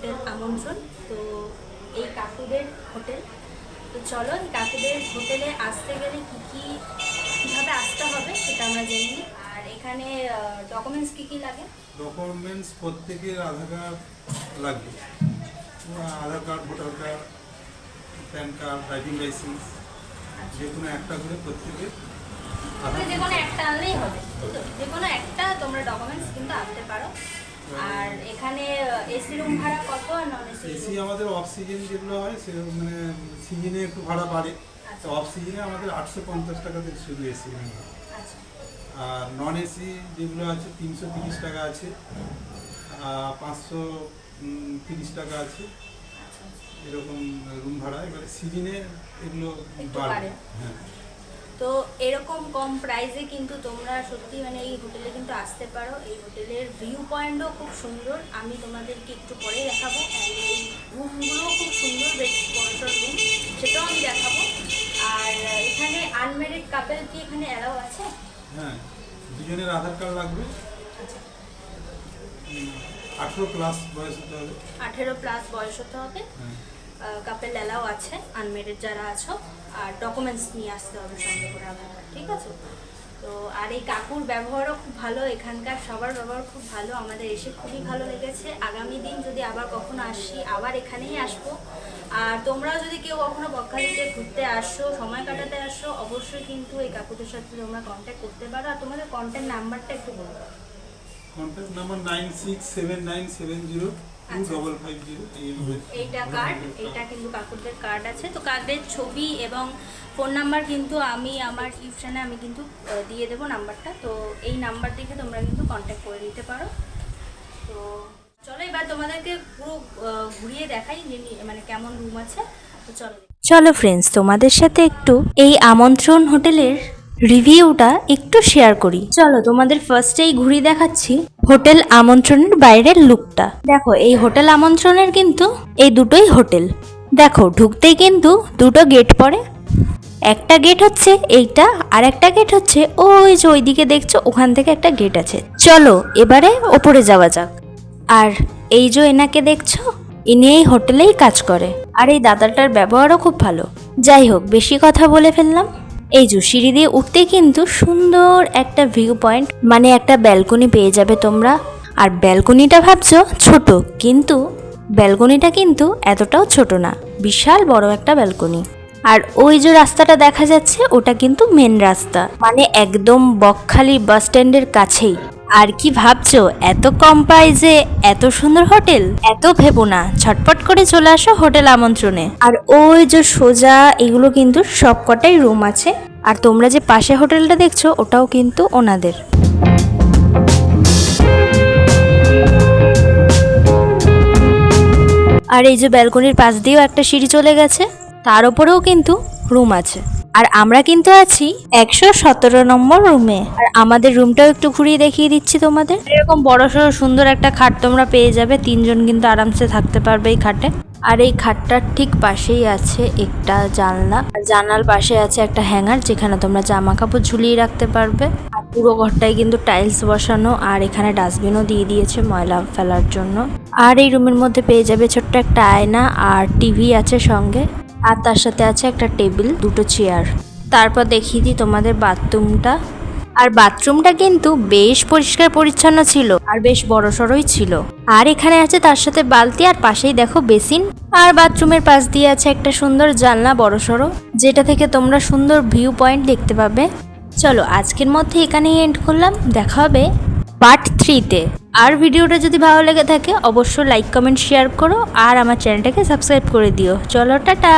Hotel আমন্ত্রণ। তো এই কাকুদের হোটেল। তো চলো এই কাকুদের হোটেলে আসতে গেলে কীভাবে আসতে হবে সেটা আমরা জেনে নিই। আর এখানে ডকুমেন্টস কী লাগে? ডকুমেন্টস প্রত্যেকের আধার কার্ড লাগবে, Aadhaar card, voter card, PAN card, driving licence, যে কোনো একটা করে প্রত্যেকের। যে কোনো একটা আনলেই হবে, যে কোনো একটা তোমরা ডকুমেন্টস কিন্তু আনতে পারো। আর এখানে এসি রুম ভাড়া কত আর নন এসি? এসি আমাদের অফ সিজন যেগুলো হয় সে মানে সিজনে একটু ভাড়া বাড়ে। তো অফ সিজনে আমাদের 850 টাকা থেকে শুরু এসি রুম। আর নন এসি যেগুলো আছে 330 টাকা আছে, 530 টাকা আছে, এরকম রুম ভাড়া। এবারে সিজনে এগুলো বাড়ে। হ্যাঁ, তো এরকম কম প্রাইসে কিন্তু তোমরা সত্যি মানে এই হোটেলে কিন্তু আসতে পারো। এই হোটেলের ভিউ পয়েন্টও খুব সুন্দর, আমি তোমাদেরকে একটু পরে দেখাবো। অ্যান্ড এই রুমগুলোও খুব সুন্দর, বেশ বড়সড় রুম, সেটাও আমি দেখাবো। আর এখানে আনম্যারিড কাপেল কি এখানে অ্যালাউ আছে? হ্যাঁ, দুজনের আধার কার্ড লাগবে। 18 প্লাস বয়স হতে হবে। 18 প্লাস বয়স হতে হবে। কাপেল অ্যালাউ আছে, আনম্যারিড যারা আছো। আর ডকুমেন্টস নিয়ে আসতে হবে সঙ্গে করে, আধার কার্ড, ঠিক আছে? তো আর এই কাকুর ব্যবহারও খুব ভালো, এখানকার সবার ব্যবহার খুব ভালো, আমাদের এসে খুবই ভালো লেগেছে। আগামী দিন যদি আবার কখনো আসি আবার এখানেই আসবো। আর তোমরাও যদি কেউ কখনো বকখালিতে ঘুরতে আসো, সময় কাটাতে আসো, অবশ্যই কিন্তু এই কাকুদের সাথে তোমরা কন্ট্যাক্ট করতে পারো। আর তোমাদের কন্ট্যাক্ট নাম্বারটা একটু বলো। Contact number 9679702550। এইটা কার্ড, এইটা কিন্তু কাকুদের কার্ড আছে। তো কার্ডের ছবি এবং ফোন নাম্বার কিন্তু আমি আমার টিউশনে আমি কিন্তু দিয়ে দেবো নাম্বারটা। তো এই নাম্বার দেখে তোমরা কিন্তু কন্ট্যাক্ট করে নিতে পারো। তো চলো এবার তোমাদেরকে পুরো ঘুরিয়ে দেখাই যে মানে কেমন রুম আছে। তো চলো ফ্রেন্ডস, তোমাদের সাথে একটু এই আমন্ত্রণ হোটেলের রিভিউটা একটু শেয়ার করি। চলো তোমাদের ফার্স্টেই ঘুরি দেখাচ্ছি হোটেল আমন্ত্রণের বাইরের লুকটা। দেখো এই হোটেল আমন্ত্রণের কিন্তু এই দুটোই হোটেল। দেখো ঢুকতেই কিন্তু দুটো গেট পড়ে, একটা গেট হচ্ছে এইটা, আর একটা গেট হচ্ছে ওই যে ওইদিকে দেখছো, ওখান থেকে একটা গেট আছে। চলো এবারে ওপরে যাওয়া যাক। আর এই যে এনাকে দেখছো, ইনি এই হোটেলেই কাজ করে। আর এই দাদাটার ব্যবহারও খুব ভালো। যাই হোক, বেশি কথা বলে ফেললাম। এই যে সিঁড়ি দিয়ে উঠতে কিন্তু সুন্দর একটা ভিউ পয়েন্ট, মানে একটা ব্যালকনি পেয়ে যাবে তোমরা। আর ব্যালকনিটা ভাবছো ছোট, কিন্তু ব্যালকনিটা কিন্তু এতটাও ছোট না, বিশাল বড় একটা ব্যালকনি। আর ওই যে রাস্তাটা দেখা যাচ্ছে ওটা কিন্তু মেন রাস্তা, মানে একদম বকখালি বাস স্ট্যান্ডের কাছেই। আর কি ভাবছো এত কম প্রাইসে এত সুন্দর হোটেল? এত ভেবো না, ছটপট করে চলে আসো হোটেল আমন্ত্রণে। আর ওই যে সোজা এগুলো কিন্তু সবকটাই রুম আছে। আর তোমরা যে পাশে হোটেলটা দেখছো ওটাও কিন্তু ওনাদের। আর এই যে ব্যালকনির পাশ দিয়েও একটা সিঁড়ি চলে গেছে, তার উপরেও কিন্তু রুম আছে। আর আমরা কিন্তু আছি 117 নম্বর রুমে। আর আমাদের রুমটাও একটু ঘুরিয়ে দেখিয়ে দিচ্ছি তোমাদের। এরকম বড়সড় সুন্দর একটা খাট তোমরা পেয়ে যাবে, 3 জন কিন্তু আরামসে থাকতে পারবে এই খাটে। আর এই খাটটার ঠিক পাশেই আছে একটা জানলা, আর জানলার পাশে আছে একটা হ্যাঙ্গার, যেখানে তোমরা জামা কাপড় ঝুলিয়ে রাখতে পারবে। আর পুরো ঘরটাই কিন্তু টাইলস বসানো, আর এখানে ডাস্টবিনও দিয়ে দিয়েছে ময়লা ফেলার জন্য। আর এই রুমের মধ্যে পেয়ে যাবে ছোট্ট একটা আয়না, আর টিভি আছে সঙ্গে, আর তার সাথে আছে একটা টেবিল, দুটো চেয়ার। তারপর দেখিয়ে দিই তোমাদের বাথরুমটা। আর বাথরুমটা কিন্তু বেশ পরিষ্কার পরিচ্ছন্ন ছিল, আর বেশ বড়সড়ই ছিল। আর এখানে আছে তার সাথে বালতি, আর পাশেই দেখো বেসিন। আর বাথরুমের পাশ দিয়ে আছে একটা সুন্দর জানলা বড়সড়, যেটা থেকে তোমরা সুন্দর ভিউ পয়েন্ট দেখতে পাবে। চলো আজকের মধ্যে এখানেই এন্ড করলাম, দেখা হবে পার্ট 3-তে। আর ভিডিওটা যদি ভালো লেগে থাকে অবশ্যই লাইক কমেন্ট শেয়ার করো, আর আমার চ্যানেলটাকে সাবস্ক্রাইব করে দিও। চলো টাটা।